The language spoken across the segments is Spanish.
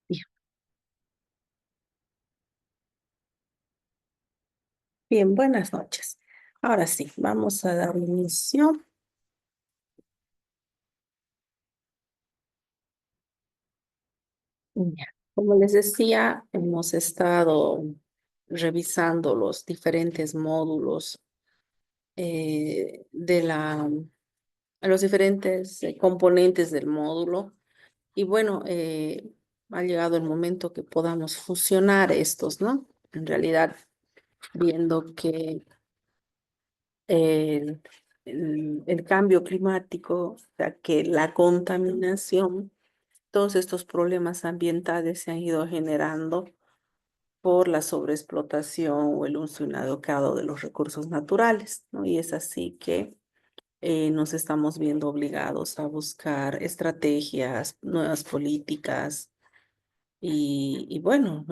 Bien, bien, buenas noches. Ahora sí, vamos a dar inicio. Ya. Como les decía, hemos estado revisando los diferentes módulos los diferentes componentes del módulo. Y bueno, ha llegado el momento que podamos fusionar estos, ¿no? En realidad, viendo que el, el cambio climático, o sea, que la contaminación, todos estos problemas ambientales se han ido generando por la sobreexplotación o el uso inadecuado de los recursos naturales, ¿no? Y es así que nos estamos viendo obligados a buscar estrategias, nuevas políticas y bueno,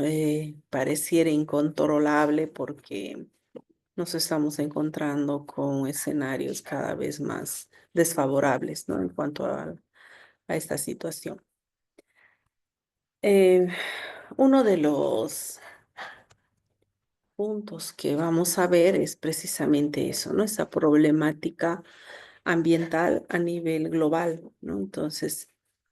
pareciera incontrolable porque nos estamos encontrando con escenarios cada vez más desfavorables, ¿no? En cuanto a esta situación. Eh, Uno de los puntos que vamos a ver es precisamente eso, ¿no? Esa problemática ambiental a nivel global, ¿no? Entonces,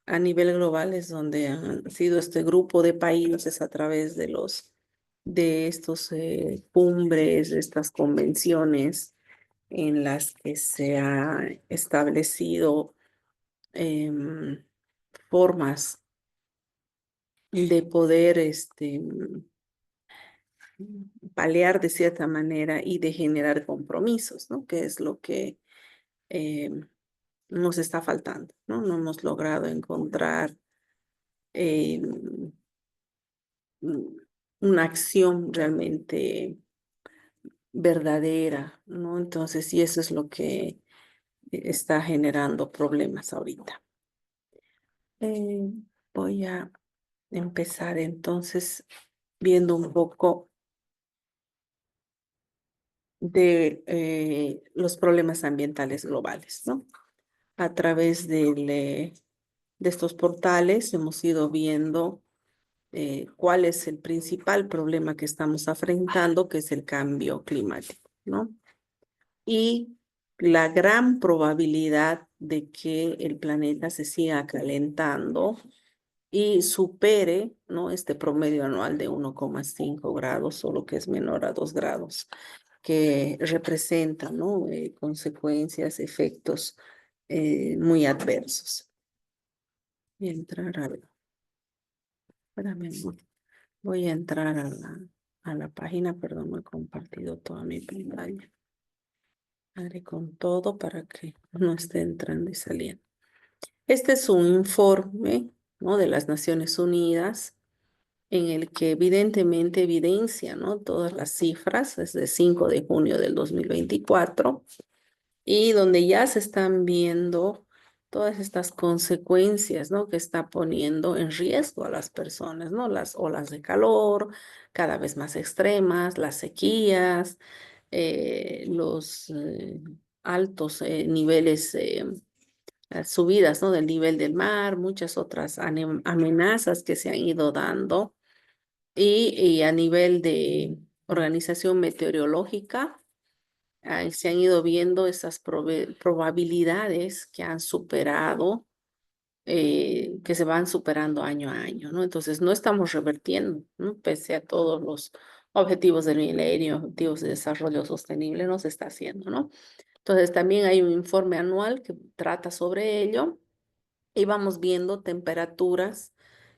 a nivel global es donde han sido este grupo de países a través de estos cumbres, de estas convenciones en las que se ha establecido em, formas de poder paliar de cierta manera y de generar compromisos, ¿no? Que es lo que nos está faltando, ¿no? No hemos logrado encontrar em, una acción realmente verdadera, ¿no? Entonces, y eso es lo que está generando problemas ahorita. Eh, Voy a empezar entonces viendo un poco de los problemas ambientales globales, ¿no? A través de estos portales hemos ido viendo cuál es el principal problema que estamos afrontando, que es el cambio climático, ¿no? Y la gran probabilidad de que el planeta se siga calentando y supere, ¿no? Este promedio anual de 1,5 grados, solo que es menor a 2 grados, que representa, ¿no? Consecuencias, efectos muy adversos. Voy a entrar espérame, amor. Voy a entrar a la página, perdón, no he compartido toda mi pantalla. Haré con todo para que no esté entrando y saliendo. Este es un informe, ¿no? De las Naciones Unidas en el que evidentemente evidencia, ¿no? Todas las cifras desde 5 de junio del 2024 y donde ya se están viendo todas estas consecuencias, ¿no? Que está poniendo en riesgo a las personas, ¿no? Las olas de calor cada vez más extremas, las sequías, los altos niveles, las subidas, ¿no? Del nivel del mar, muchas otras amenazas que se han ido dando y a nivel de organización meteorológica se han ido viendo esas probabilidades que han superado, que se van superando año a año, ¿no? Entonces, no estamos revertiendo, ¿no? Pese a todos los objetivos del milenio, objetivos de desarrollo sostenible, no se está haciendo, ¿no? Entonces, también hay un informe anual que trata sobre ello y vamos viendo temperaturas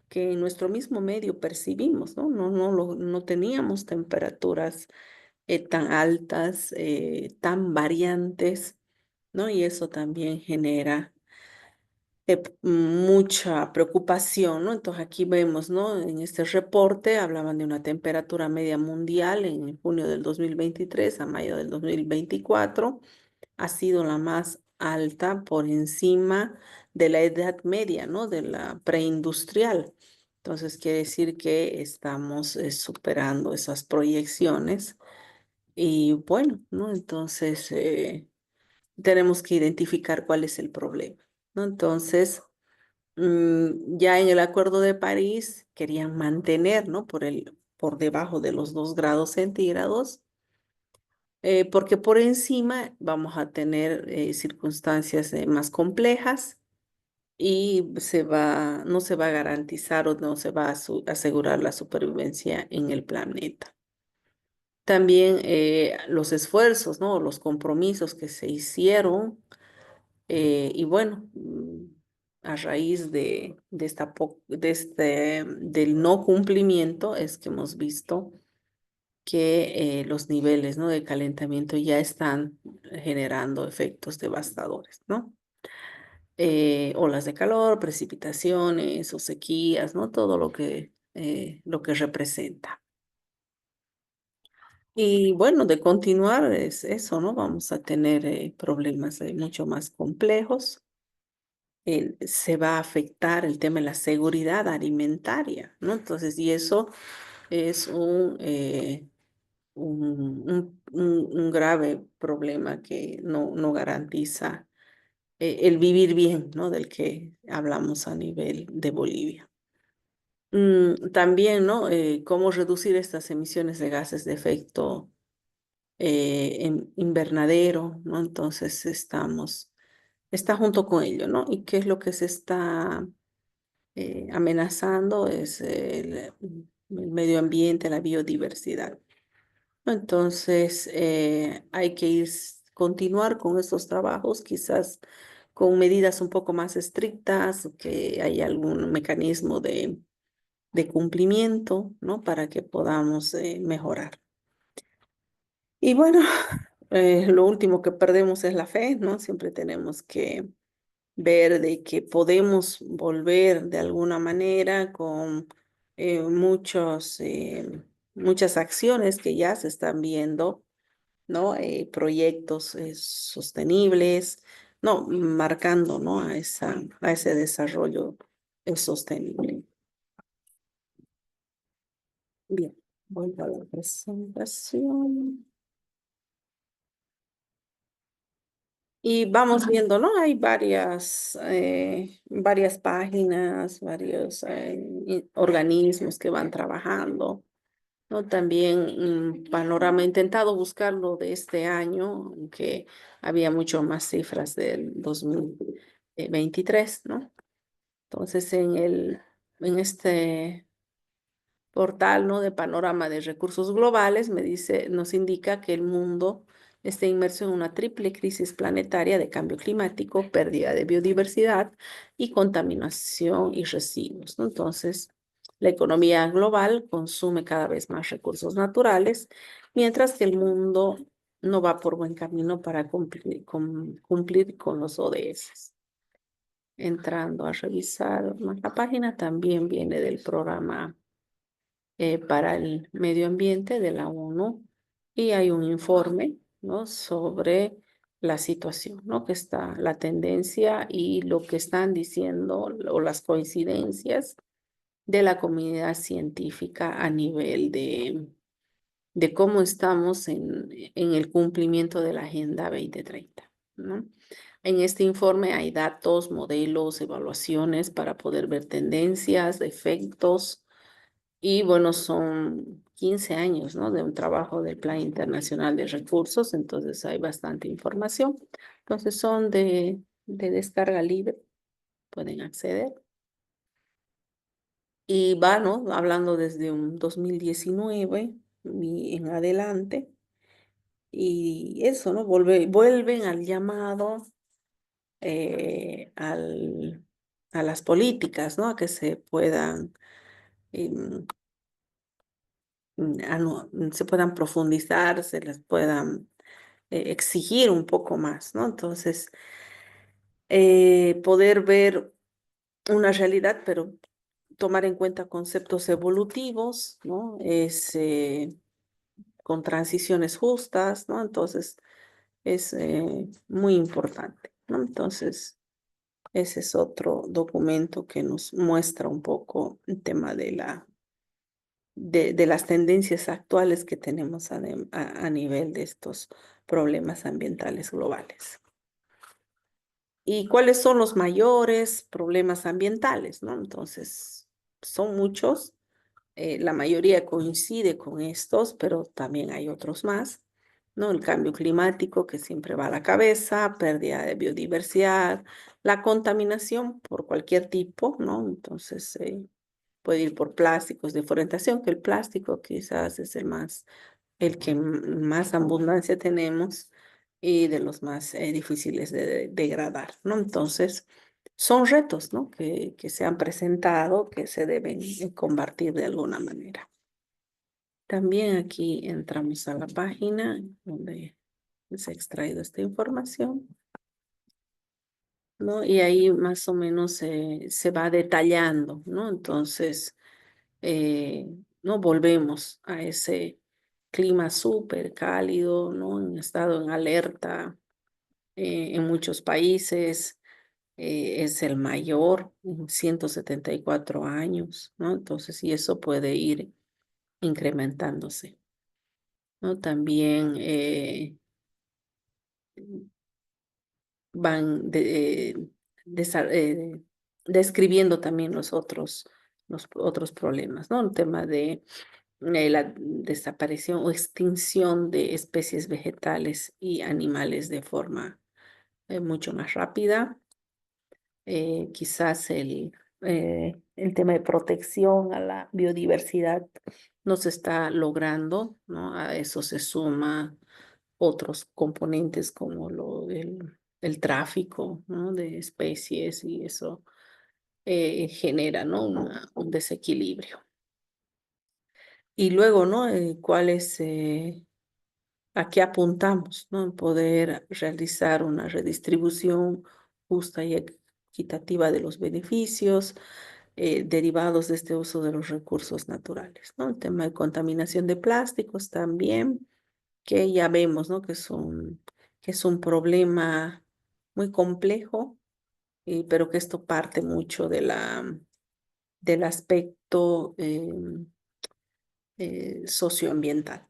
que en nuestro mismo medio percibimos, ¿no? No teníamos temperaturas tan altas, tan variantes, ¿no? Y eso también genera mucha preocupación, ¿no? Entonces aquí vemos, ¿no? En este reporte hablaban de una temperatura media mundial en junio del 2023 a mayo del 2024. Ha sido la más alta por encima de la edad media, ¿no? De la preindustrial. Entonces quiere decir que estamos superando esas proyecciones y bueno, ¿no? Entonces, tenemos que identificar cuál es el problema, ¿no? Entonces, Ya en el Acuerdo de París querían mantener, ¿no? Por debajo de los 2 grados centígrados, porque por encima vamos a tener circunstancias más complejas y no se va a garantizar o no se va a asegurar la supervivencia en el planeta. También los esfuerzos, ¿no? Los compromisos que se hicieron y bueno, a raíz del no cumplimiento es que hemos visto que los niveles, ¿no? de calentamiento ya están generando efectos devastadores, ¿no? Olas de calor, precipitaciones o sequías, ¿no? Todo lo que representa. Y bueno, de continuar es eso, ¿no? Vamos a tener problemas mucho más complejos. Se va a afectar el tema de la seguridad alimentaria, ¿no? Entonces, y eso es un grave problema que no garantiza el vivir bien, ¿no? Del que hablamos a nivel de Bolivia. También, ¿no? Cómo reducir estas emisiones de gases de efecto en invernadero, ¿no? Entonces está junto con ello, ¿no? ¿Y qué es lo que se está amenazando? Es el medio ambiente, la biodiversidad. Entonces, hay que continuar con estos trabajos, quizás con medidas un poco más estrictas, que haya algún mecanismo de cumplimiento, ¿no? Para que podamos mejorar. Y bueno, lo último que perdemos es la fe, ¿no? Siempre tenemos que ver de que podemos volver de alguna manera con muchas acciones que ya se están viendo, ¿no? Proyectos sostenibles, ¿no? Marcando, ¿no? A ese desarrollo sostenible. Bien, vuelvo a la presentación. Y vamos viendo, ¿no? Hay varias páginas, varios organismos que van trabajando, ¿no? También un panorama, he intentado buscarlo de este año, aunque había mucho más cifras del 2023, ¿no? Entonces, en este portal, ¿no? de panorama de recursos globales, nos indica que el mundo está inmerso en una triple crisis planetaria de cambio climático, pérdida de biodiversidad y contaminación y residuos, ¿no? Entonces, la economía global consume cada vez más recursos naturales, mientras que el mundo no va por buen camino para cumplir con los ODS. Entrando a revisar más la página, también viene del programa para el medio ambiente de la ONU y hay un informe, ¿no? sobre la situación, ¿no? que está la tendencia y lo que están diciendo o las coincidencias de la comunidad científica a nivel de cómo estamos en el cumplimiento de la Agenda 2030, ¿no? En este informe hay datos, modelos, evaluaciones para poder ver tendencias, efectos, y bueno, son 15 años, ¿no? de un trabajo del Plan Internacional de Recursos, entonces hay bastante información. Entonces son de descarga libre, pueden acceder. Y va, ¿no? hablando desde un 2019 y en adelante. Y eso, ¿no? Vuelven al llamado, a las políticas, ¿no? A que se puedan em, se puedan profundizar, se les puedan exigir un poco más, ¿no? Entonces, poder ver una realidad, pero tomar en cuenta conceptos evolutivos, ¿no? Con transiciones justas, ¿no? Entonces, es muy importante, ¿no? Entonces, ese es otro documento que nos muestra un poco el tema de las tendencias actuales que tenemos a nivel de estos problemas ambientales globales. ¿Y cuáles son los mayores problemas ambientales, no? Entonces, son muchos. La mayoría coincide con estos, pero también hay otros más, ¿no? El cambio climático que siempre va a la cabeza, pérdida de biodiversidad, la contaminación por cualquier tipo, ¿no? Entonces, puede ir por plásticos, deforestación, que el plástico quizás es el que más abundancia tenemos y de los más difíciles de degradar, ¿no? Entonces, son retos, ¿no? Que se han presentado, que se deben combatir de alguna manera. También aquí entramos a la página donde se ha extraído esta información, ¿no? Y ahí más o menos se va detallando, ¿no? Entonces, eh, no volvemos a ese clima súper cálido, ¿no? En estado en alerta en muchos países, es el mayor en 174 años, ¿no? Entonces, y eso puede ir incrementándose, ¿no? También van describiendo también los otros problemas, ¿no? El tema de la desaparición o extinción de especies vegetales y animales de forma mucho más rápida. Quizás el tema de protección a la biodiversidad no se está logrando, ¿no? A eso se suma otros componentes como el tráfico, ¿no? De especies y eso genera, ¿no? Un desequilibrio. Y luego, ¿no? ¿A qué apuntamos, ¿no? En poder realizar una redistribución justa y equitativa de los beneficios derivados de este uso de los recursos naturales, ¿no? El tema de contaminación de plásticos también, que ya vemos, ¿no? Que es un problema muy complejo, pero que esto parte mucho del aspecto socioambiental.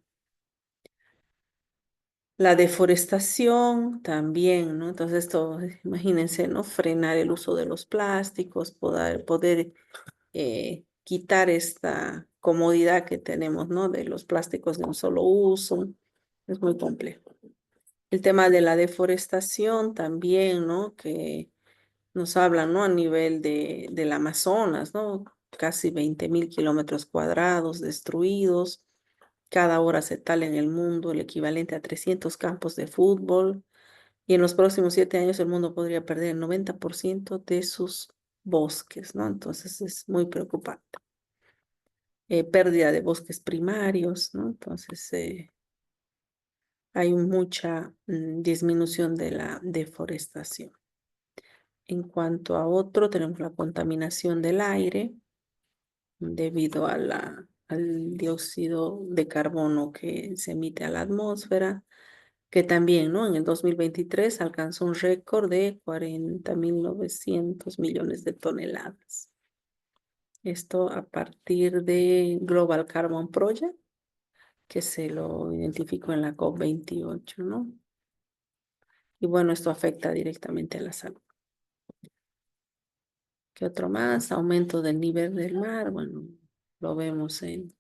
La deforestación también, ¿no? Entonces esto, imagínense, ¿no? Frenar el uso de los plásticos, poder quitar esta comodidad que tenemos, ¿no? De los plásticos de un solo uso. Es muy complejo. El tema de la deforestación también, ¿no? Que nos hablan, ¿no? A nivel del Amazonas, ¿no? Casi 20.000 kilómetros cuadrados destruidos. Cada hora se tala en el mundo el equivalente a 300 campos de fútbol. Y en los próximos 7 años el mundo podría perder el 90% de sus bosques, ¿no? Entonces es muy preocupante. Pérdida de bosques primarios, ¿no? Entonces hay mucha disminución de la deforestación. En cuanto a otro, tenemos la contaminación del aire debido al dióxido de carbono que se emite a la atmósfera, que también, ¿no? En el 2023 alcanzó un récord de 40.900 millones de toneladas. Esto a partir de Global Carbon Project, que se lo identificó en la COP28, ¿no? Y bueno, esto afecta directamente a la salud. ¿Qué otro más? Aumento del nivel del mar, bueno, lo vemos en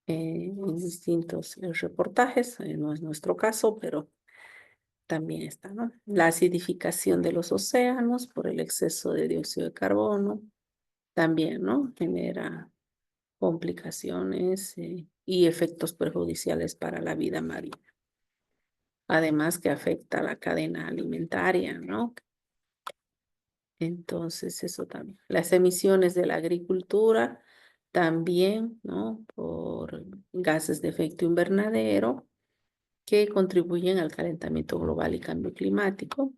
distintos reportajes, no es nuestro caso, pero también está, ¿no? La acidificación de los océanos por el exceso de dióxido de carbono, también, ¿no? Genera complicaciones y efectos perjudiciales para la vida marina. Además que afecta a la cadena alimentaria, ¿no? Entonces, eso también. Las emisiones de la agricultura también, ¿no? Por gases de efecto invernadero que contribuyen al calentamiento global y cambio climático.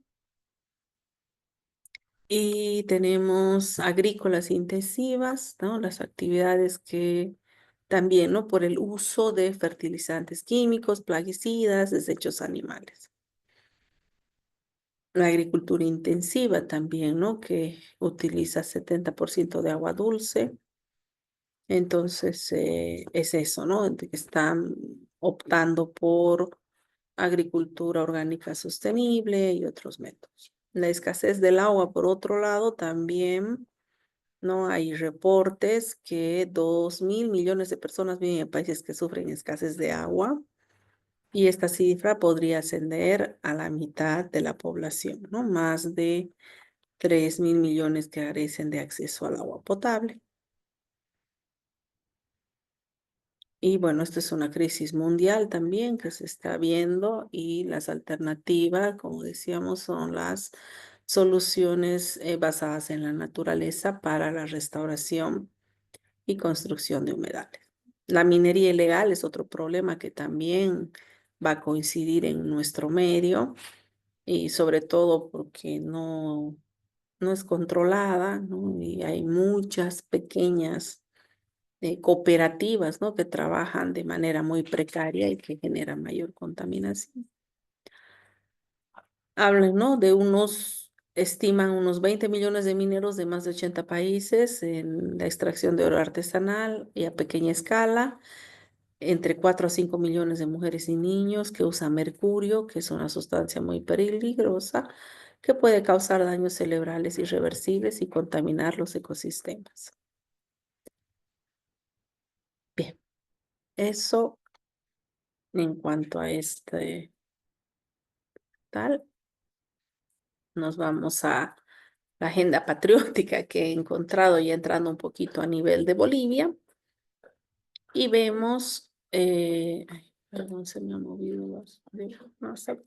Y tenemos agrícolas intensivas, ¿no? Las actividades que también, ¿no? Por el uso de fertilizantes químicos, plaguicidas, desechos animales. La agricultura intensiva también, ¿no? Que utiliza 70% de agua dulce. Entonces, es eso, ¿no? De que están optando por agricultura orgánica sostenible y otros métodos. La escasez del agua, por otro lado, también, ¿no? Hay reportes que 2.000 millones de personas viven en países que sufren escasez de agua y esta cifra podría ascender a la mitad de la población, ¿no? Más de 3.000 millones que carecen de acceso al agua potable. Y bueno, esto es una crisis mundial también que se está viendo y las alternativas, como decíamos, son las soluciones basadas en la naturaleza para la restauración y construcción de humedales. La minería ilegal es otro problema que también va a coincidir en nuestro medio y sobre todo porque no es controlada, ¿no? Y hay muchas pequeñas cooperativas, ¿no? Que trabajan de manera muy precaria y que generan mayor contaminación. Hablan, ¿no? Estiman unos 20 millones de mineros de más de 80 países en la extracción de oro artesanal y a pequeña escala, entre 4 a 5 millones de mujeres y niños que usan mercurio, que es una sustancia muy peligrosa, que puede causar daños cerebrales irreversibles y contaminar los ecosistemas. Bien, eso en cuanto a este tal. Nos vamos a la agenda patriótica que he encontrado y entrando un poquito a nivel de Bolivia y vemos, ay, perdón, se me han movido no sé.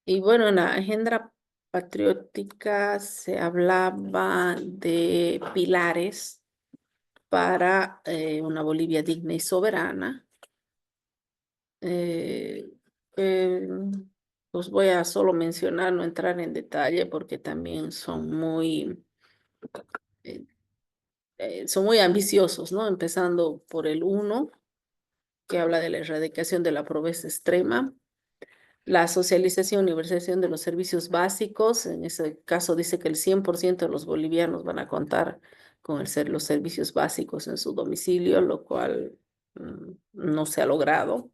Y bueno, en la agenda patriótica se hablaba de pilares para una Bolivia digna y soberana. Eh, eh, Los voy a solo mencionar, no entrar en detalle porque también eh, son muy ambiciosos, ¿no? Empezando por el uno, que habla de la erradicación de la pobreza extrema, la socialización y universalización de los servicios básicos. En ese caso dice que el 100% de los bolivianos van a contar con los servicios básicos en su domicilio, lo cual no se ha logrado.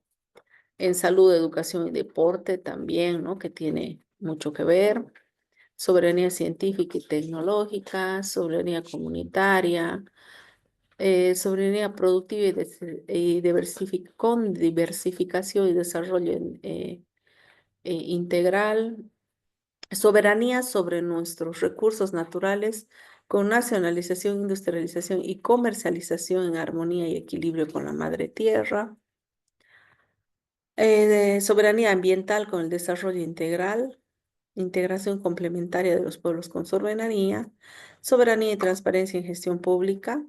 En salud, educación y deporte también, ¿no? Que tiene mucho que ver. Soberanía científica y tecnológica, soberanía comunitaria, soberanía productiva con diversificación y desarrollo integral, soberanía sobre nuestros recursos naturales con nacionalización, industrialización y comercialización en armonía y equilibrio con la madre tierra, soberanía ambiental con el desarrollo integral, integración complementaria de los pueblos con soberanía, soberanía y transparencia en gestión pública,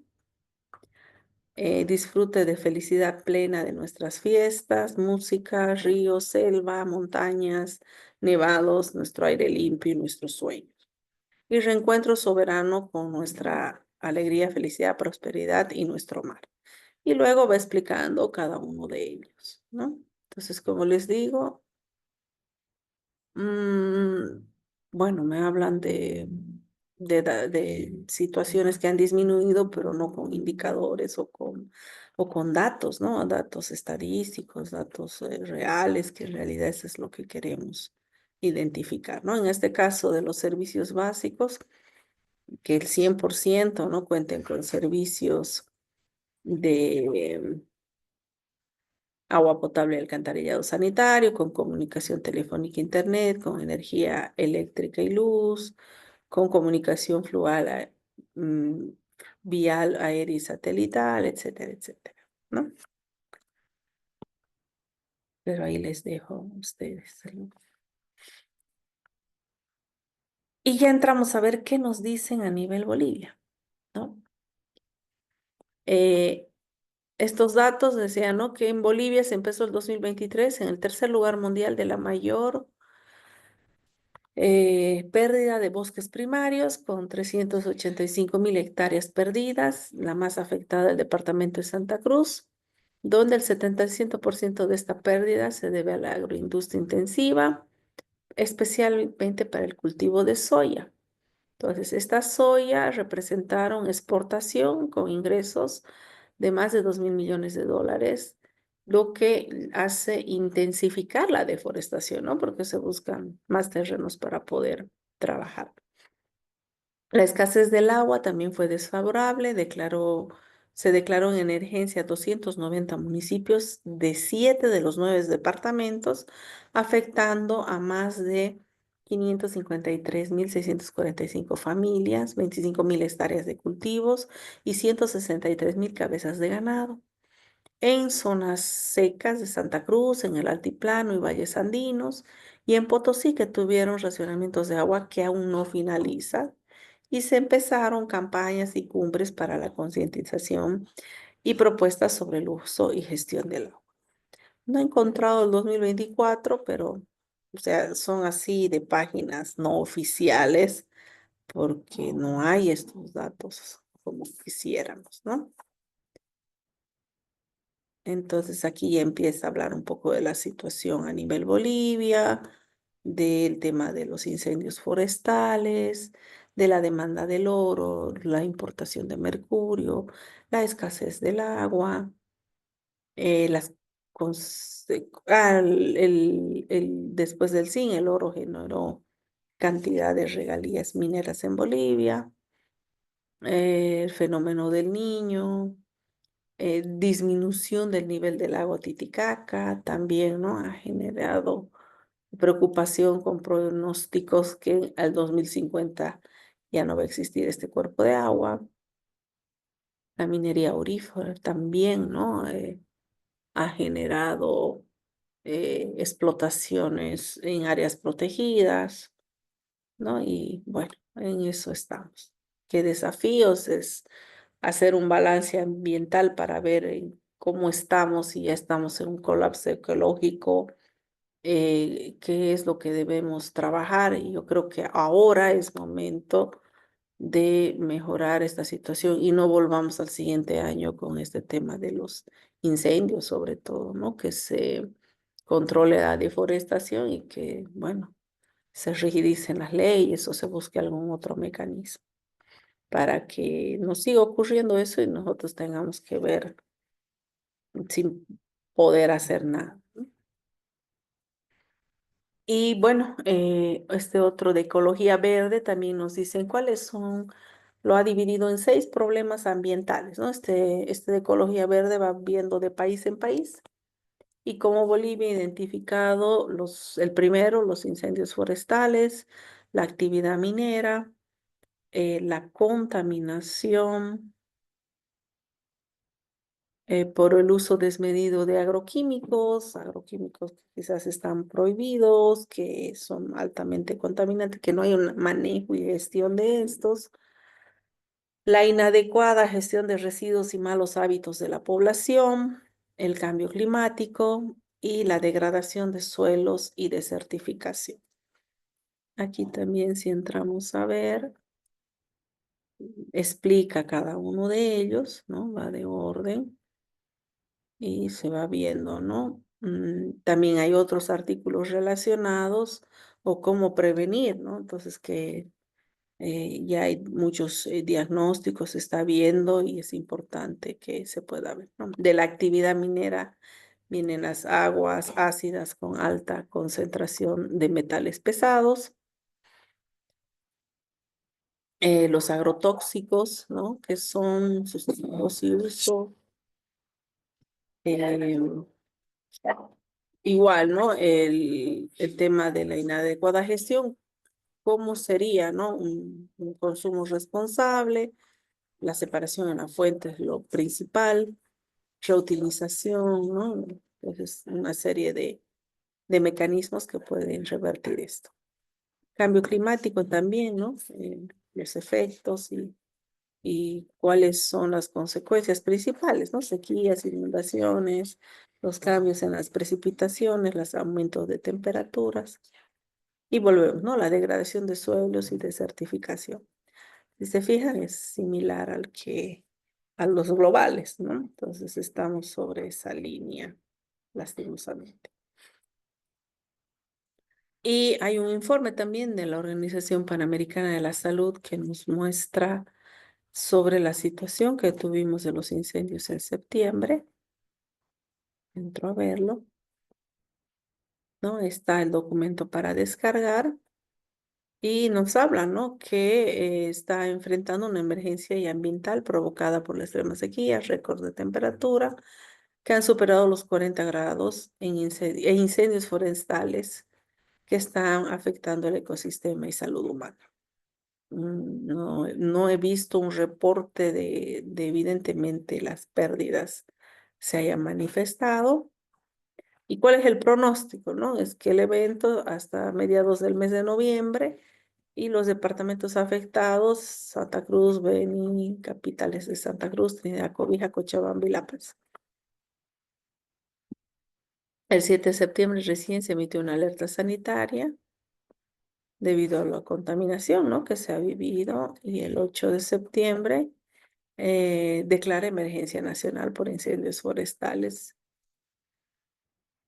disfrute de felicidad plena de nuestras fiestas, música, ríos, selva, montañas, nevados, nuestro aire limpio y nuestros sueños. Y reencuentro soberano con nuestra alegría, felicidad, prosperidad y nuestro mar. Y luego va explicando cada uno de ellos, ¿no? Entonces, como les digo, Mm, bueno, me hablan de situaciones que han disminuido, pero no con indicadores o con datos, ¿no? Datos estadísticos, datos reales, que en realidad eso es lo que queremos identificar, ¿no? En este caso de los servicios básicos, que el 100%, ¿no? Cuenten con servicios de agua potable y alcantarillado sanitario, con comunicación telefónica, internet, con energía eléctrica y luz, con comunicación fluvial, mm, vial, aérea y satelital, etcétera, etcétera, ¿no? Pero ahí les dejo a ustedes, ¿no? Y ya entramos a ver qué nos dicen a nivel Bolivia, ¿no? Eh, Estos datos decían, ¿no? Que en Bolivia se empezó el 2023 en el tercer lugar mundial de la mayor pérdida de bosques primarios con 385.000 hectáreas perdidas, la más afectada el departamento de Santa Cruz, donde el 75% de esta pérdida se debe a la agroindustria intensiva, especialmente para el cultivo de soya. Entonces, esta soya representaron exportación con ingresos de más de 2.000 millones de dólares lo que hace intensificar la deforestación, ¿no? Porque se buscan más terrenos para poder trabajar. La escasez del agua también fue desfavorable, se declaró en emergencia 290 municipios de 7 de los 9 departamentos, afectando a más de 553.645 familias, 25.000 hectáreas de cultivos y 163.000 cabezas de ganado. En zonas secas de Santa Cruz, en el Altiplano y Valles Andinos, y en Potosí, que tuvieron racionamientos de agua que aún no finalizan, y se empezaron campañas y cumbres para la concientización y propuestas sobre el uso y gestión del agua. No he encontrado el 2024, pero, o sea, son así de páginas no oficiales, porque no hay estos datos como quisiéramos, ¿no? Entonces aquí ya empieza a hablar un poco de la situación a nivel Bolivia, del tema de los incendios forestales, de la demanda del oro, la importación de mercurio, la escasez del agua, las después del zinc, el oro generó cantidad de regalías mineras en Bolivia, el fenómeno del Niño, disminución del nivel del lago Titicaca también, ¿no? Ha generado preocupación con pronósticos que al 2050 ya no va a existir este cuerpo de agua. La minería aurífera también, ¿no? Ha generado explotaciones en áreas protegidas, ¿no? Y bueno, en eso estamos. ¿Qué desafíos es hacer un balance ambiental para ver cómo estamos, si ya estamos en un colapso ecológico, qué es lo que debemos trabajar? Y yo creo que ahora es momento de mejorar esta situación y no volvamos al siguiente año con este tema de los incendios, sobre todo, ¿no? Que se controle la deforestación y que, bueno, se rigidicen las leyes o se busque algún otro mecanismo para que no siga ocurriendo eso y nosotros tengamos que ver sin poder hacer nada, ¿no? Y bueno, este otro de ecología verde también nos dicen cuáles son, lo ha dividido en 6 problemas ambientales, ¿no? Este de ecología verde va viendo de país en país y como Bolivia ha identificado el primero, los incendios forestales, la actividad minera, la contaminación, por el uso desmedido de agroquímicos que quizás están prohibidos, que son altamente contaminantes, que no hay un manejo y gestión de estos, la inadecuada gestión de residuos y malos hábitos de la población, el cambio climático y la degradación de suelos y desertificación. Aquí también si entramos a ver, explica cada uno de ellos, ¿no? Va de orden. Y se va viendo, ¿no? También hay otros artículos relacionados o cómo prevenir, ¿no? Entonces que ya hay muchos diagnósticos, se está viendo y es importante que se pueda ver, ¿no? De la actividad minera vienen las aguas ácidas con alta concentración de metales pesados, los agrotóxicos, ¿no? Que son sustitutos y uso. em, Igual, ¿no? El tema de la inadecuada gestión, ¿cómo sería, ¿no? Un consumo responsable, la separación en la fuente es lo principal, reutilización, ¿no? Entonces, una serie de mecanismos que pueden revertir esto. Cambio climático también, ¿no? Los efectos y cuáles son las consecuencias principales, ¿no? Sequías, inundaciones, los cambios en las precipitaciones, los aumentos de temperaturas. Y volvemos, ¿no? La degradación de suelos y desertificación. Si se fijan, es similar a los globales, ¿no? Entonces estamos sobre esa línea, lastimosamente. Y hay un informe también de la Organización Panamericana de la Salud que nos muestra sobre la situación que tuvimos de los incendios en septiembre. Entro a verlo, ¿no? Está el documento para descargar y nos habla, ¿no? Que está enfrentando una emergencia y ambiental provocada por la extrema sequía, récord de temperatura, que han superado los 40 grados e incendios forestales que están afectando el ecosistema y salud humana. No, no he visto un reporte de evidentemente las pérdidas se hayan manifestado. ¿Y cuál es el pronóstico, no? Es que el evento hasta mediados del mes de noviembre y los departamentos afectados, Santa Cruz, Beni, capitales de Santa Cruz, Trinidad, Cobija, Cochabamba y La Paz. El 7 de septiembre recién se emitió una alerta sanitaria debido a la contaminación, ¿no? Que se ha vivido, y el 8 de septiembre declara emergencia nacional por incendios forestales.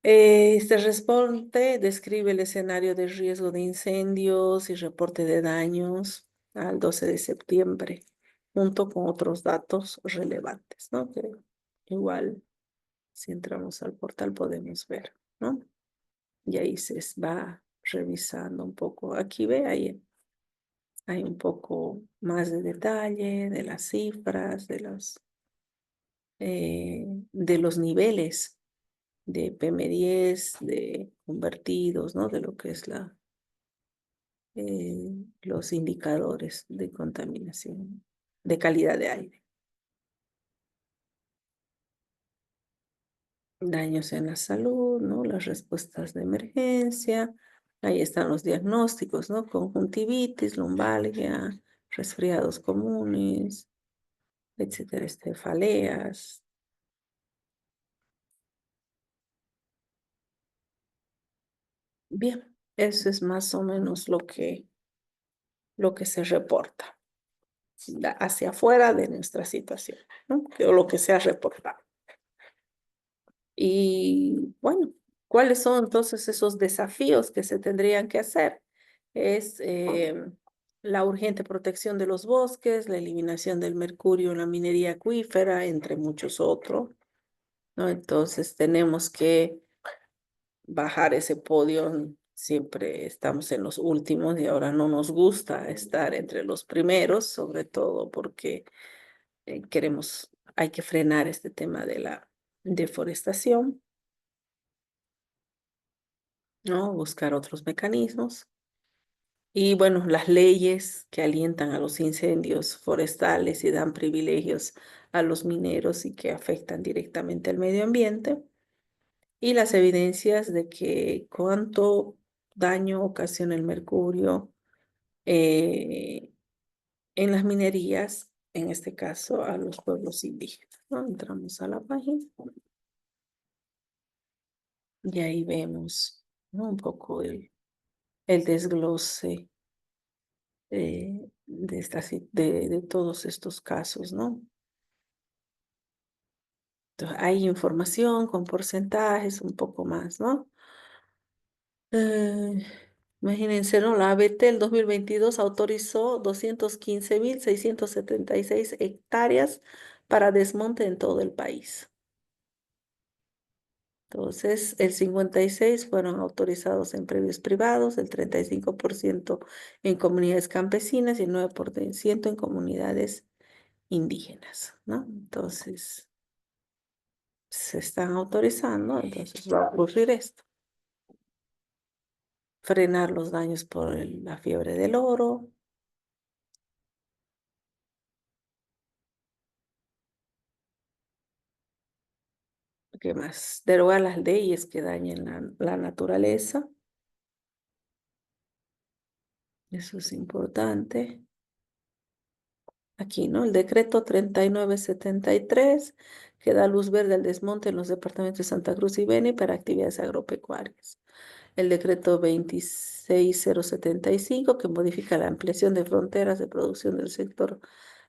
Este reporte describe el escenario de riesgo de incendios y reporte de daños al 12 de septiembre, junto con otros datos relevantes, ¿no? Que igual, si entramos al portal podemos ver, ¿no? Y ahí se va revisando un poco. Aquí ve, ahí hay un poco más de detalle de las cifras, de los niveles de PM10, de convertidos, ¿no? De lo que es los indicadores de contaminación, de calidad de aire. Daños en la salud, ¿no? Las respuestas de emergencia. Ahí están los diagnósticos, ¿no? Conjuntivitis, lumbalgia, resfriados comunes, etcétera, cefaleas. Bien, eso es más o menos lo que se reporta hacia afuera de nuestra situación, ¿no? O lo que se ha reportado. Y bueno, ¿cuáles son entonces esos desafíos que se tendrían que hacer? Es la urgente protección de los bosques, la eliminación del mercurio en la minería acuífera, entre muchos otros, ¿no? Entonces tenemos que bajar ese podio. Siempre estamos en los últimos y ahora no nos gusta estar entre los primeros, sobre todo porque hay que frenar este tema de la deforestación, ¿no? Buscar otros mecanismos. Y bueno, las leyes que alientan a los incendios forestales y dan privilegios a los mineros y que afectan directamente al medio ambiente. Y las evidencias de que cuánto daño ocasiona el mercurio eh, en las minerías, en este caso a los pueblos indígenas, ¿no? Entramos a la página y ahí vemos, ¿no? Un poco el desglose de todos estos casos, ¿no? Entonces, hay información con porcentajes, un poco más, ¿no? Eh, Imagínense, ¿no? La ABT el 2022 autorizó 215.676 hectáreas para desmonte en todo el país. Entonces, el 56 fueron autorizados en predios privados, el 35% en comunidades campesinas y el 9% en comunidades indígenas, ¿no? Entonces, se están autorizando, entonces va a ocurrir esto. Frenar los daños por la fiebre del oro. ¿Qué más? Derogar las leyes que dañen la naturaleza. Eso es importante. Aquí, ¿no? El decreto 3973 que da luz verde al desmonte en los departamentos de Santa Cruz y Beni para actividades agropecuarias. El decreto 26075 que modifica la ampliación de fronteras de producción del sector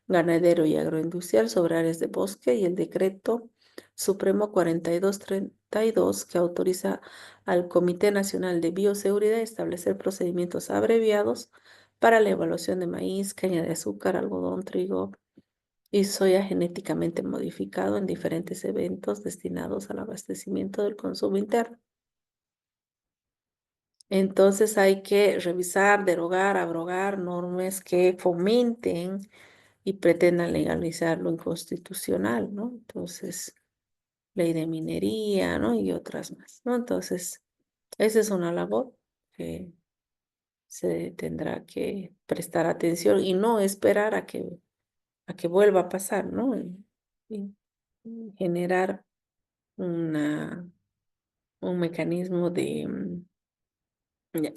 ganadero y agroindustrial sobre áreas de bosque, y el decreto Supremo 4232 que autoriza al Comité Nacional de Bioseguridad a establecer procedimientos abreviados para la evaluación de maíz, caña de azúcar, algodón, trigo y soya genéticamente modificado en diferentes eventos destinados al abastecimiento del consumo interno. Entonces hay que revisar, derogar, abrogar normas que fomenten y pretendan legalizar lo inconstitucional, ¿no? Entonces, ley de minería, ¿no? Y otras más, ¿no? Entonces, esa es una labor que se tendrá que prestar atención y no esperar a que vuelva a pasar, ¿no? Y generar una, un mecanismo de,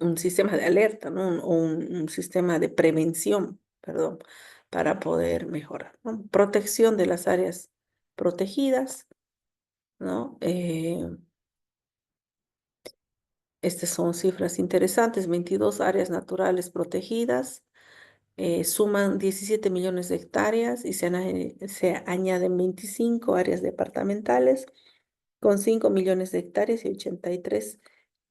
un sistema de alerta, ¿no? Un sistema de prevención, perdón, para poder mejorar, ¿no? Protección de las áreas protegidas, ¿no? Estas son cifras interesantes, 22 áreas naturales protegidas, suman 17 millones de hectáreas y se añaden 25 áreas departamentales con 5 millones de hectáreas y 83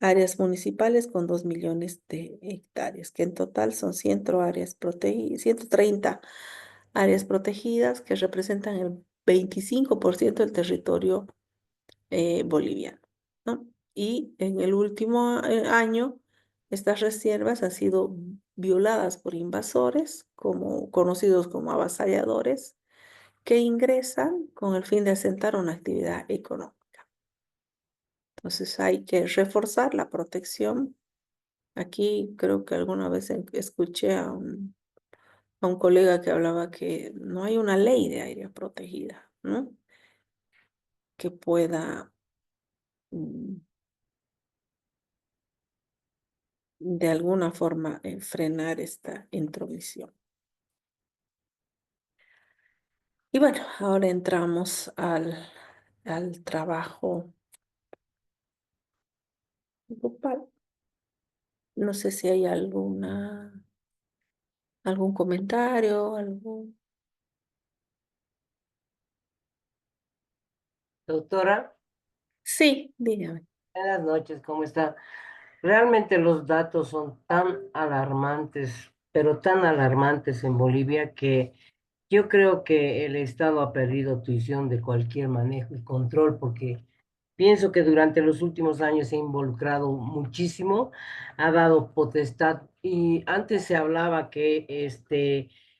áreas municipales con 2 millones de hectáreas, que en total son 100 áreas protegidas, 130 áreas protegidas que representan el 25% del territorio boliviano, ¿no? Y en el último año, estas reservas han sido violadas por invasores, como, conocidos como avasalladores, que ingresan con el fin de asentar una actividad económica. Entonces hay que reforzar la protección. Aquí creo que alguna vez escuché a un colega que hablaba que no hay una ley de área protegida, ¿no? Que pueda mm, de alguna forma frenar esta intromisión. Y bueno, ahora entramos al trabajo grupal. No sé si hay algún comentario, algún... Doctora, Sí, dígame. buenas noches, ¿cómo está? Realmente los datos son tan alarmantes, pero tan alarmantes en Bolivia que yo creo que el Estado ha perdido tuición de cualquier manejo y control porque pienso que durante los últimos años se ha involucrado muchísimo, ha dado potestad y antes se hablaba que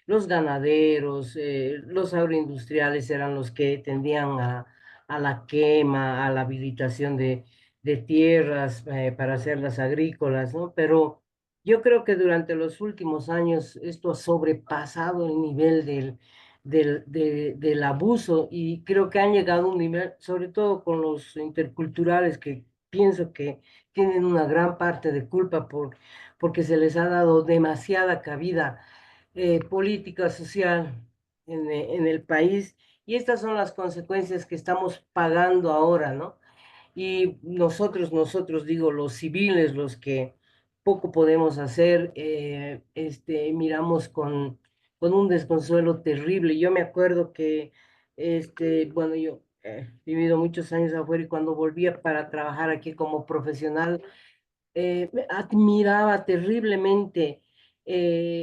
los ganaderos, los agroindustriales eran los que tendían a la quema, a la habilitación de tierras para hacerlas agrícolas, ¿no? Pero yo creo que durante los últimos años esto ha sobrepasado el nivel del abuso y creo que han llegado a un nivel, sobre todo con los interculturales, que pienso que tienen una gran parte de culpa porque se les ha dado demasiada cabida política, social en el país y estas son las consecuencias que estamos pagando ahora, ¿no? Y nosotros digo, los civiles, los que poco podemos hacer, miramos con un desconsuelo terrible. Yo me acuerdo que, bueno, yo he vivido muchos años afuera y cuando volvía para trabajar aquí como profesional, me admiraba terriblemente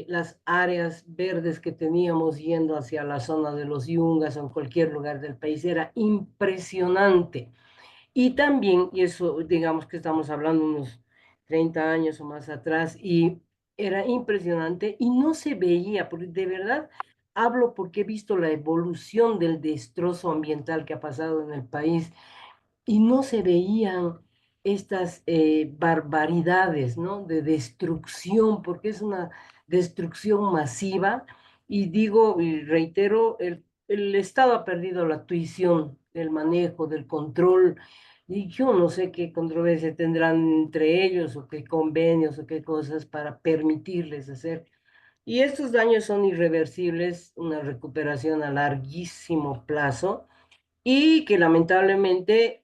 las áreas verdes que teníamos yendo hacia la zona de los Yungas o en cualquier lugar del país. Era impresionante. Y también, y eso digamos que estamos hablando unos 30 años o más atrás, y era impresionante y no se veía, porque de verdad hablo porque he visto la evolución del destrozo ambiental que ha pasado en el país y no se veían estas barbaridades, ¿no? De destrucción, porque es una destrucción masiva. Y digo y reitero, el Estado ha perdido la tuición del manejo, del control, y yo no sé qué controversia tendrán entre ellos o qué convenios o qué cosas para permitirles hacer. Y estos daños son irreversibles, una recuperación a larguísimo plazo y que lamentablemente,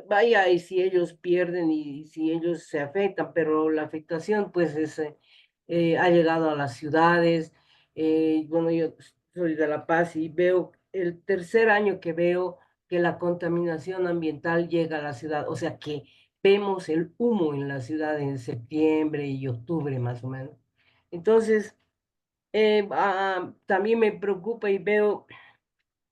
vaya, y si ellos pierden y si ellos se afectan, pero la afectación pues ha llegado a las ciudades. Bueno, yo soy de La Paz y veo el tercer año que veo que la contaminación ambiental llega a la ciudad, o sea que vemos el humo en la ciudad en septiembre y octubre más o menos. Entonces, También me preocupa y veo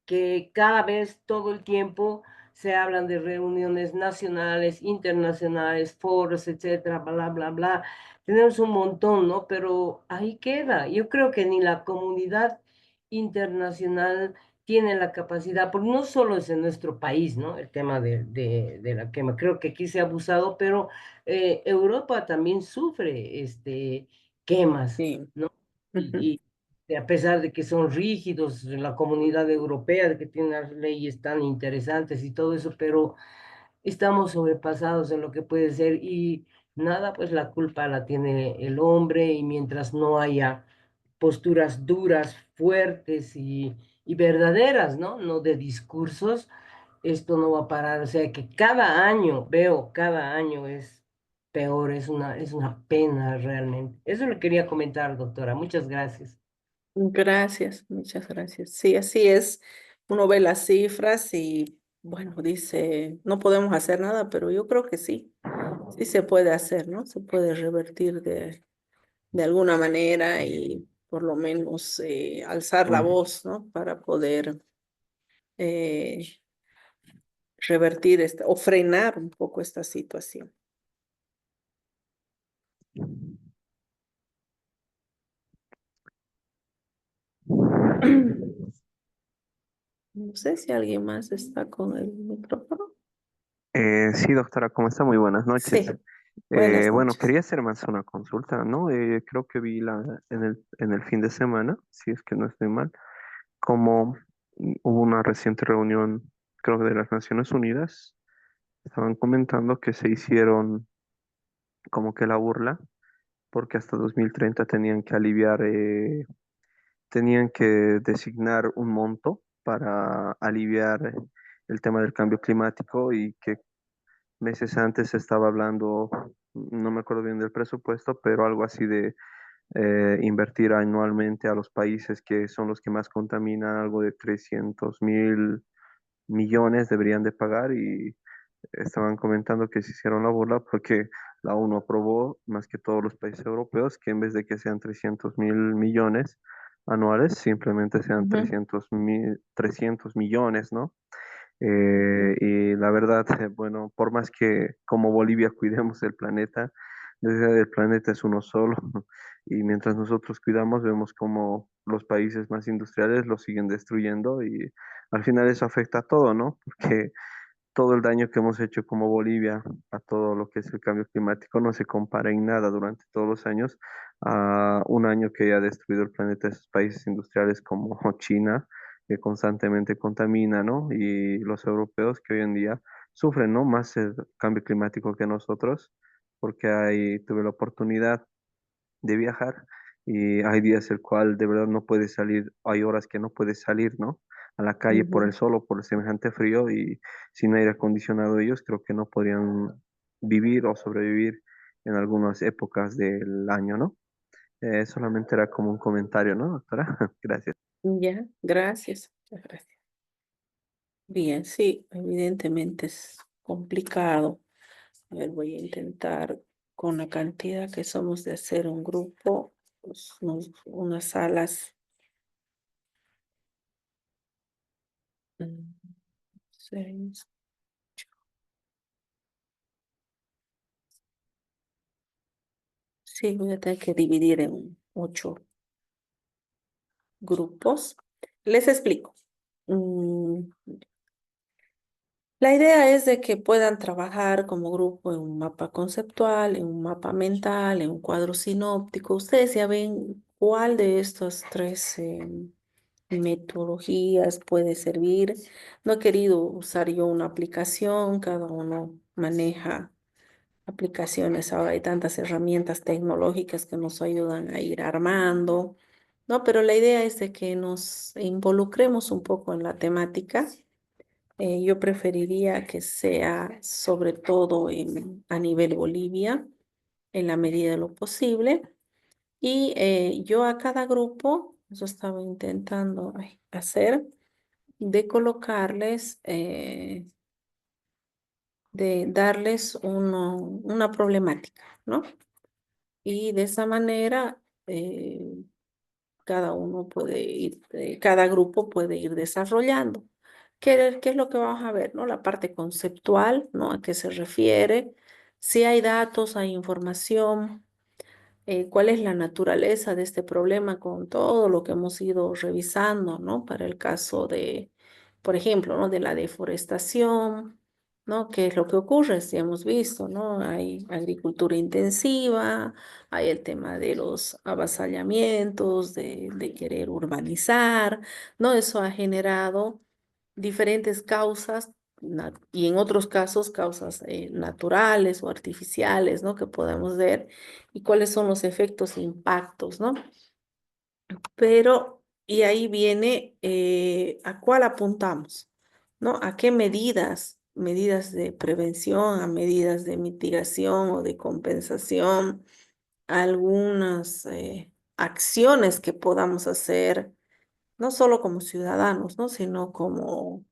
que cada vez, todo el tiempo, se hablan de reuniones nacionales, internacionales, foros, etcétera, bla, bla, bla. Tenemos un montón, ¿no? Pero ahí queda. Yo creo que ni la comunidad internacional tiene la capacidad, porque no solo es en nuestro país, ¿no? El tema de la quema. Creo que aquí se ha abusado, pero Europa también sufre quemas, Sí. ¿no? Ujú. A pesar de que son rígidos, la comunidad europea, de que tiene unas leyes tan interesantes y todo eso, pero estamos sobrepasados en lo que puede ser y nada, pues la culpa la tiene el hombre y mientras no haya posturas duras, fuertes y verdaderas, ¿no? No de discursos, esto no va a parar. O sea que cada año, veo, cada año es peor, es una pena realmente. Eso le quería comentar, doctora. Muchas gracias. Gracias, muchas gracias. Sí, así es. Uno ve las cifras y, bueno, dice, no podemos hacer nada, pero yo creo que sí, sí se puede hacer, ¿no? Se puede revertir de alguna manera y por lo menos alzar la Mm. voz, ¿no? Para poder eh, revertir esta, o frenar un poco esta situación. No sé si alguien más está con el micrófono. Sí, doctora, ¿cómo está? Muy buenas noches. Sí, buenas Bueno, noches. quería hacer más una consulta, ¿no? Creo que vi en el fin de semana, si es que no estoy mal, como hubo una reciente reunión, creo que de las Naciones Unidas, estaban comentando que se hicieron como que la burla, porque hasta 2030 tenían que designar un monto para aliviar el tema del cambio climático y que meses antes se estaba hablando, no me acuerdo bien del presupuesto, pero algo así de invertir anualmente a los países que son los que más contaminan, algo de 300.000 millones deberían de pagar y estaban comentando que se hicieron la burla porque la ONU aprobó, más que todos los países europeos, que en vez de que sean 300.000 millones anuales, simplemente sean Ujú, 300 millones, ¿no? Y la verdad, bueno, por más que como Bolivia cuidemos el planeta, el planeta es uno solo. Y mientras nosotros cuidamos, vemos como los países más industriales lo siguen destruyendo y al final eso afecta a todo, ¿no? Porque todo el daño que hemos hecho como Bolivia a todo lo que es el cambio climático no se compara en nada durante todos los años a un año que ha destruido el planeta de esos países industriales como China, que constantemente contamina, ¿no? Y los europeos que hoy en día sufren, ¿no? Más el cambio climático que nosotros, porque ahí tuve la oportunidad de viajar y hay días el cual de verdad no puedes salir, hay horas que no puedes salir, ¿no? A la calle por el ujú. sol o por el semejante frío y sin aire acondicionado ellos creo que no podrían vivir o sobrevivir en algunas épocas del año, ¿no? Solamente era como un comentario, ¿no, doctora? Gracias. Ya, gracias, muchas gracias. Bien, sí, evidentemente es complicado. A ver, voy a intentar con la cantidad que somos de hacer un grupo, pues, unas salas. mm, Seis. Sí, voy a tener que dividir en 8 grupos. Les explico. Mm, La idea es de que puedan trabajar como grupo en un mapa conceptual, en un mapa mental, en un cuadro sinóptico. Ustedes ya ven cuál de estas tres metodologías puede servir. No he querido usar yo una aplicación, cada uno maneja aplicaciones. Ahora hay tantas herramientas tecnológicas que nos ayudan a ir armando, ¿no? Pero la idea es de que nos involucremos un poco en la temática. Yo preferiría que sea sobre todo a nivel Bolivia, en la medida de lo posible. Y yo a cada grupo, eso estaba intentando hacer, de colocarles, de darles una problemática, ¿no? Y de esa manera cada uno puede ir, cada grupo puede ir desarrollando. ¿Qué es lo que vamos a ver, no? La parte conceptual, ¿no? ¿A qué se refiere? Si hay datos, hay información, cuál es la naturaleza de este problema con todo lo que hemos ido revisando, ¿no? Para el caso de, por ejemplo, ¿no? De la deforestación, ¿no? ¿Qué es lo que ocurre? Si hemos visto, ¿no? Hay agricultura intensiva, hay el tema de los avasallamientos, de querer urbanizar, ¿no? Eso ha generado diferentes causas y en otros casos causas naturales o artificiales, ¿no? Que podemos ver y cuáles son los efectos e impactos, ¿no? Pero, y ahí viene a cuál apuntamos, ¿no? A qué medidas, medidas de prevención, a medidas de mitigación o de compensación, algunas acciones que podamos hacer no solo como ciudadanos, ¿no? Sino como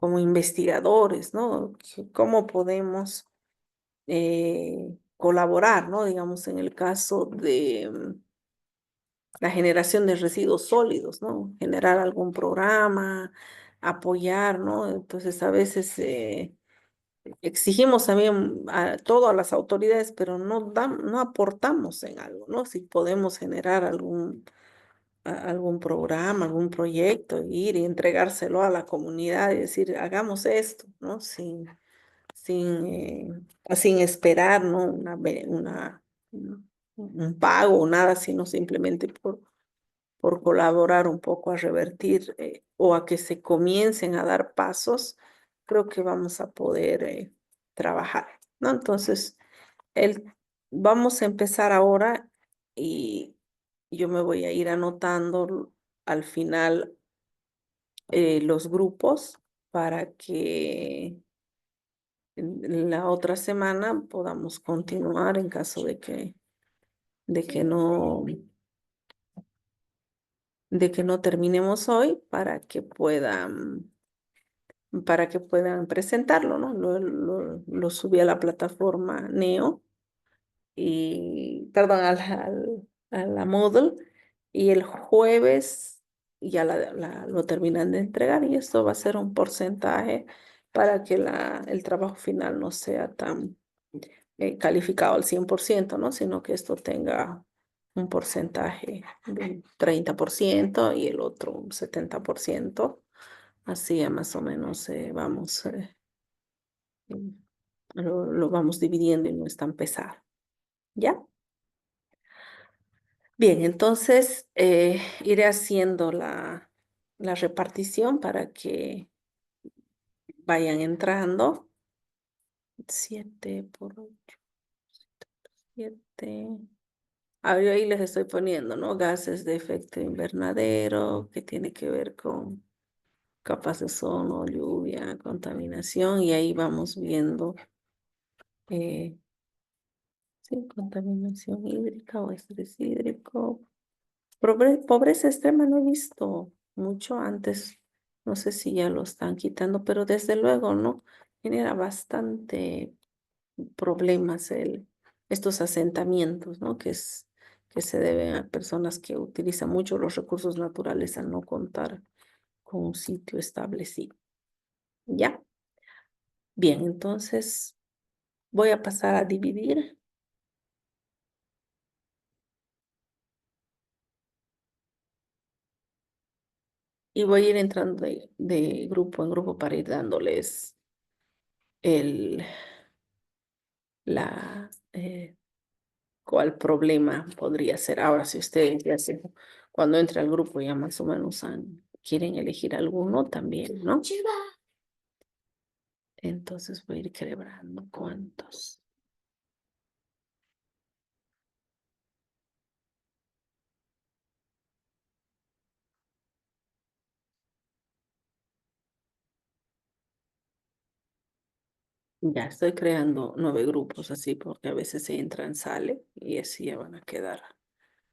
investigadores, ¿no? ¿Cómo podemos colaborar, ¿no? Digamos, en el caso de la generación de residuos sólidos, ¿no? Generar algún programa, apoyar, ¿no? Entonces, a veces exigimos también a todo a las autoridades, pero no aportamos en algo, ¿no? Si podemos generar algún programa, algún proyecto, ir y entregárselo a la comunidad y decir, hagamos esto, ¿no? Sin esperar, ¿no? Un pago o nada, sino simplemente por colaborar un poco a revertir o a que se comiencen a dar pasos, creo que vamos a poder trabajar, ¿no? Entonces, el, vamos a empezar ahora y yo me voy a ir anotando al final los grupos para que en la otra semana podamos continuar en caso de de que no terminemos hoy para que puedan presentarlo, ¿no? Lo subí a la plataforma Neo y, perdón, a la Moodle y el jueves ya lo terminan de entregar y esto va a ser un porcentaje para que el trabajo final no sea tan calificado al 100%, ¿no? Sino que esto tenga un porcentaje de 30% y el otro un 70%. Así ya más o menos vamos, mm, lo vamos dividiendo y no es tan pesado. ¿Ya? Bien, entonces iré haciendo la repartición para que vayan entrando. 7 por 7. Ahí les estoy poniendo, ¿no? Gases de efecto invernadero, que tiene que ver con capas de ozono, lluvia, contaminación, y ahí vamos viendo, eh, sí, contaminación hídrica o estrés hídrico. Pobreza extrema no he visto mucho antes, no sé si ya lo están quitando, pero desde luego, ¿no? Genera bastante problemas estos asentamientos, ¿no? Que se deben a personas que utilizan mucho los recursos naturales al no contar con un sitio establecido. ¿Ya? Bien, entonces voy a pasar a dividir y voy a ir entrando de grupo en grupo para ir dándoles el, cuál problema podría ser. Ahora, si ustedes cuando entre al grupo ya más o menos quieren elegir alguno también, ¿no? Entonces voy a ir celebrando cuántos. Ya estoy creando 9 grupos así porque a veces se entran, sale y así ya van a quedar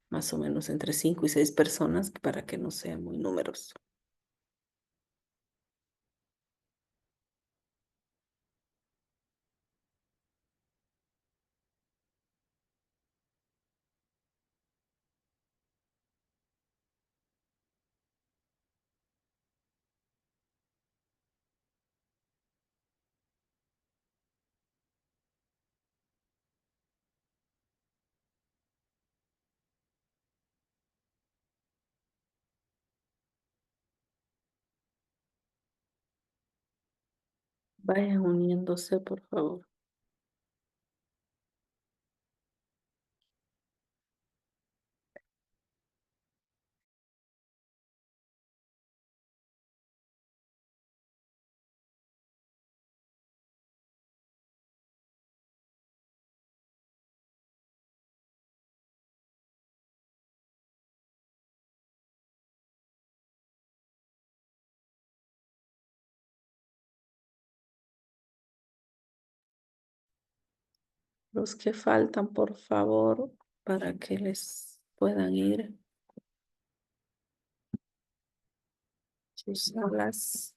más o menos entre 5 y 6 personas para que no sea muy numeroso. Vayan uniéndose, por favor. Los que faltan, por favor, para que les puedan ir sus salas.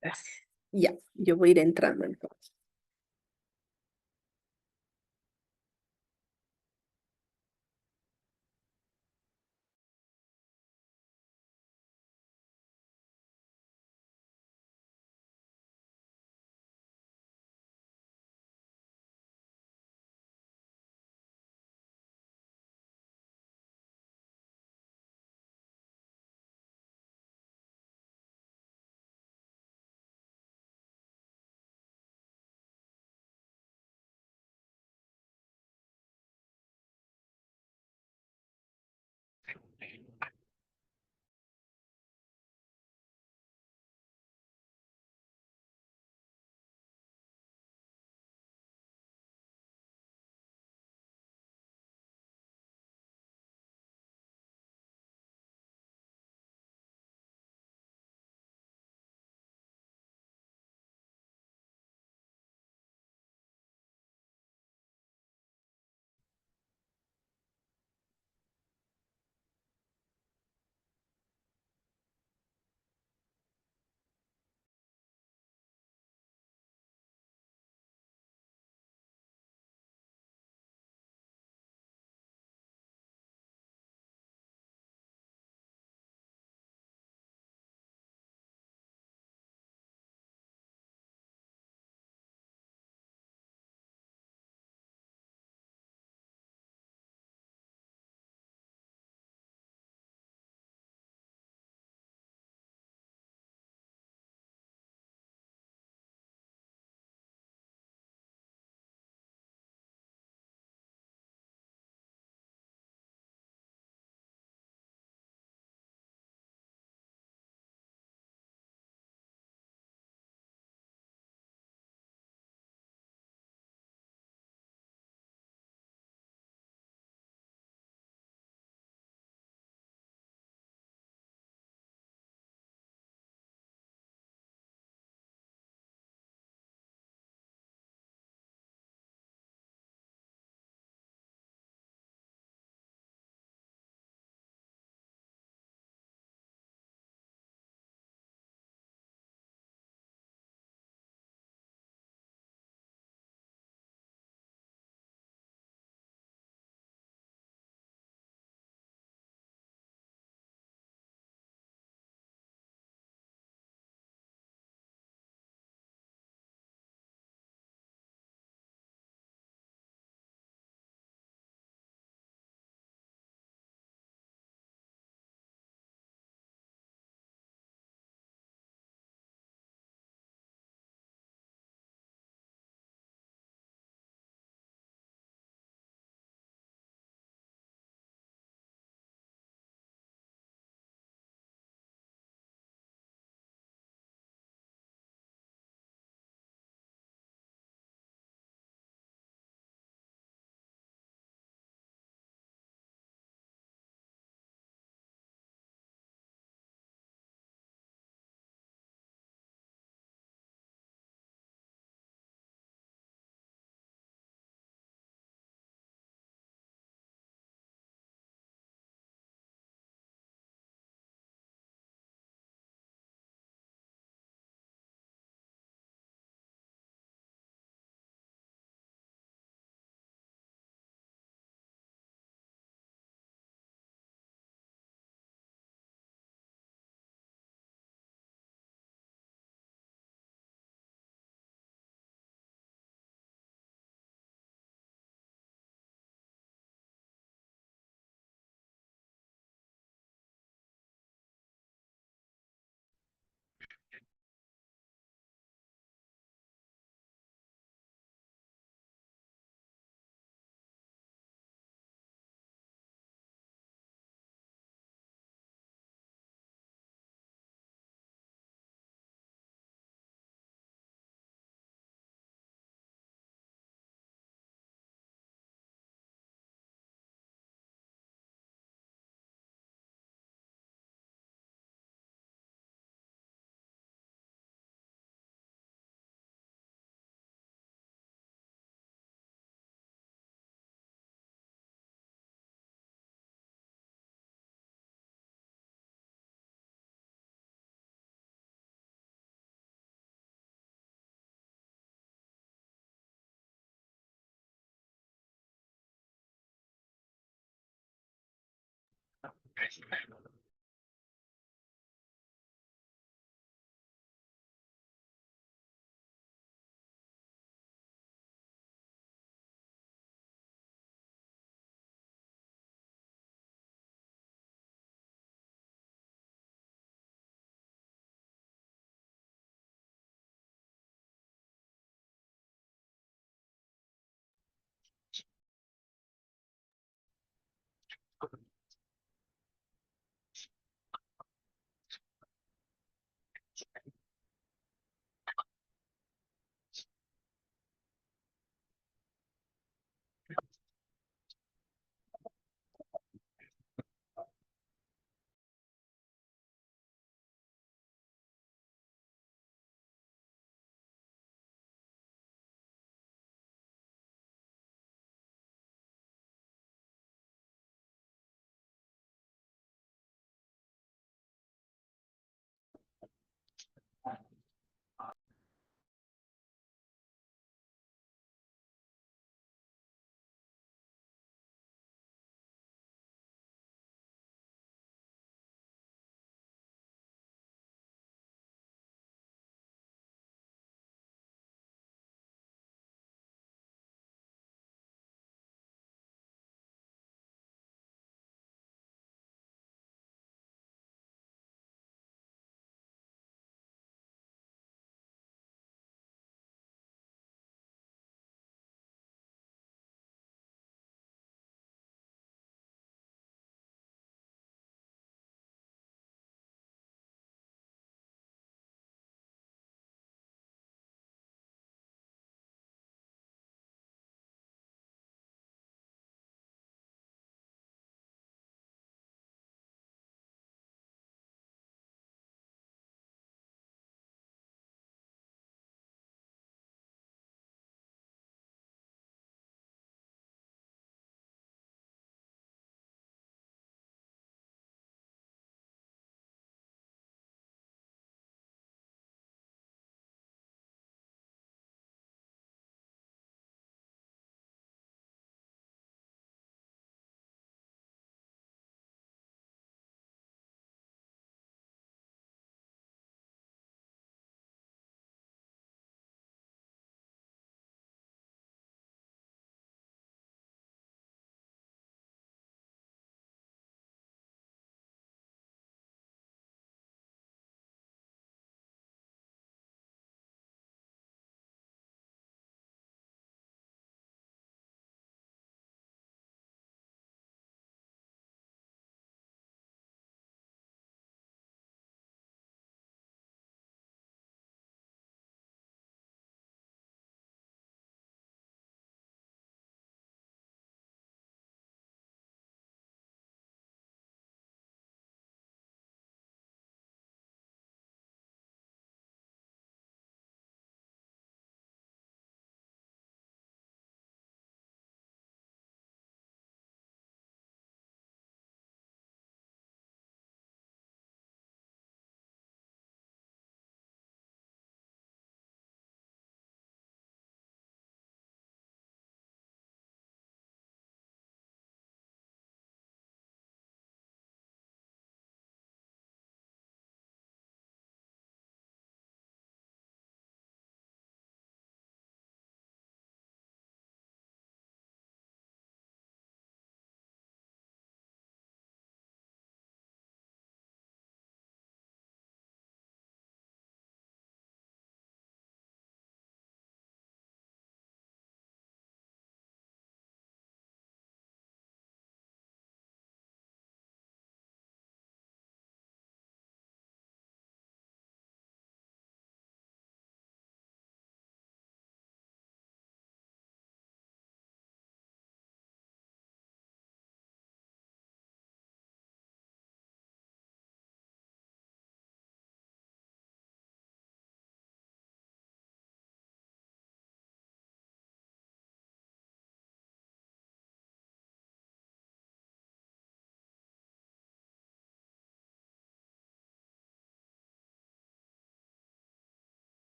Gracias. Ya, yo voy a ir entrando entonces.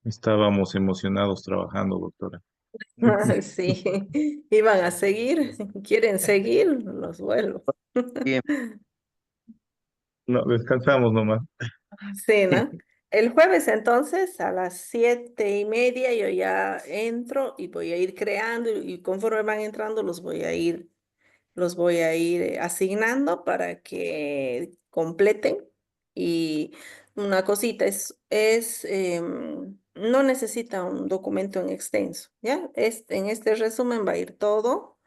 Estábamos emocionados trabajando, doctora. Sí, iban a seguir, quieren seguir, los vuelvo. Bien, No, descansamos nomás. Sí, ¿no? El jueves entonces a las 7:30 yo ya entro y voy a ir creando y conforme van entrando los voy a ir asignando para que completen. Y una cosita no necesita un documento en extenso, ¿ya? En este resumen va a ir todo.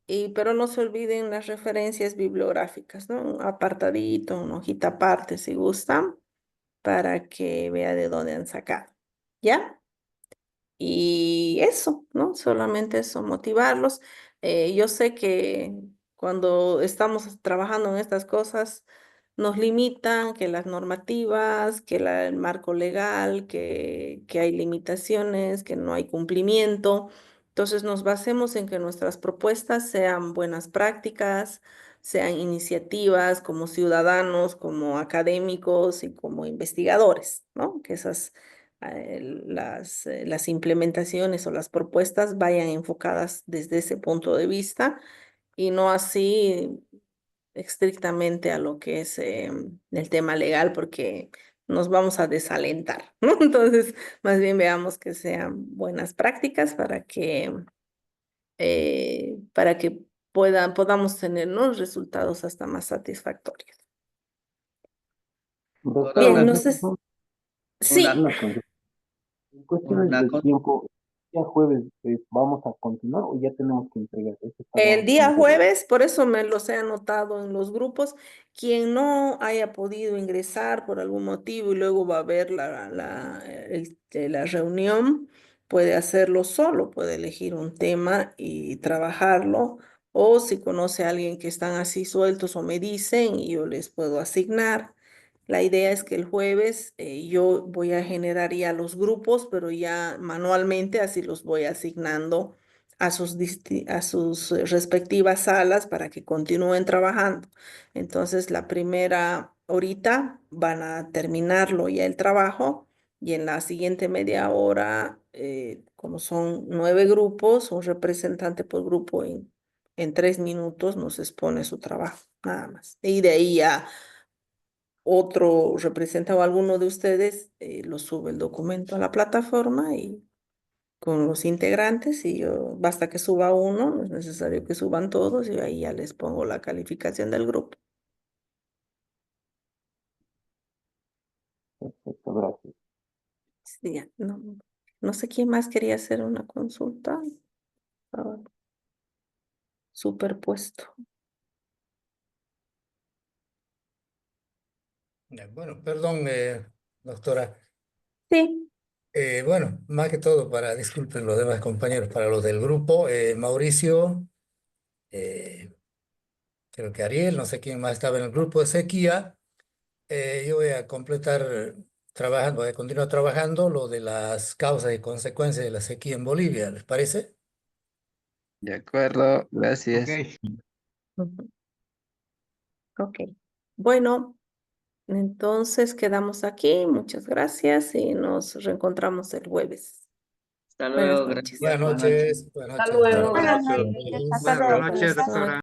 Pero no se olviden las referencias bibliográficas, ¿no? Un apartadito, una hojita aparte si gustan, para que vea de dónde han sacado. ¿Ya? Y eso, ¿no? Solamente eso, motivarlos. Yo sé que cuando estamos trabajando en estas cosas, nos limitan que las normativas, que el marco legal, que hay limitaciones, que no hay cumplimiento. Entonces nos basemos en que nuestras propuestas sean buenas prácticas, sean iniciativas como ciudadanos, como académicos y como investigadores, ¿no? Que las implementaciones o las propuestas vayan enfocadas desde ese punto de vista y no así estrictamente a lo que es el tema legal, porque nos vamos a desalentar, ¿no? Entonces, más bien veamos que sean buenas prácticas para que podamos tener, ¿no?, resultados hasta más satisfactorios. doctora, Bien, una, no sé. Sí. una consulta. En cuestiones de tiempo, ¿ya jueves vamos a continuar o ya tenemos que entregar? Eso El estaba día con duda. jueves, por eso me los he anotado en los grupos. Quien no haya podido ingresar por algún motivo y luego va a ver la reunión, puede hacerlo solo, puede elegir un tema y trabajarlo. O si conoce a alguien que están así sueltos o me dicen y yo les puedo asignar. La idea es que el jueves yo voy a generar ya los grupos, pero ya manualmente así los voy asignando a sus respectivas salas para que continúen trabajando. Entonces, la primera horita van a terminarlo ya el trabajo y en la siguiente media hora, como son 9 grupos, un representante por grupo en 3 minutos nos expone su trabajo, nada más. Y de ahí ya otro representante o alguno de ustedes lo sube el documento a la plataforma y con los integrantes y basta que suba uno, no es necesario que suban todos y ahí ya les pongo la calificación del grupo. Perfecto, gracias. Sí, ya, no sé quién más quería hacer una consulta. Ah, superpuesto. Bueno, perdón, doctora. Sí, Bueno, más que todo disculpen los demás compañeros, para los del grupo, Mauricio, eh, creo que Ariel, no sé quién más estaba en el grupo de sequía. Yo voy a completar trabajando, voy a continuar trabajando lo de las causas y consecuencias de la sequía en Bolivia, ¿les parece? De acuerdo, gracias. ujú, ok. Bueno, entonces quedamos aquí. Muchas gracias y nos reencontramos el jueves. Hasta Buenas luego, noches. gracias. Buenas noches. Buenas Hasta noches, doctora. luego. Buenas Gracias. noches, hasta Buenas luego. noches, doctora.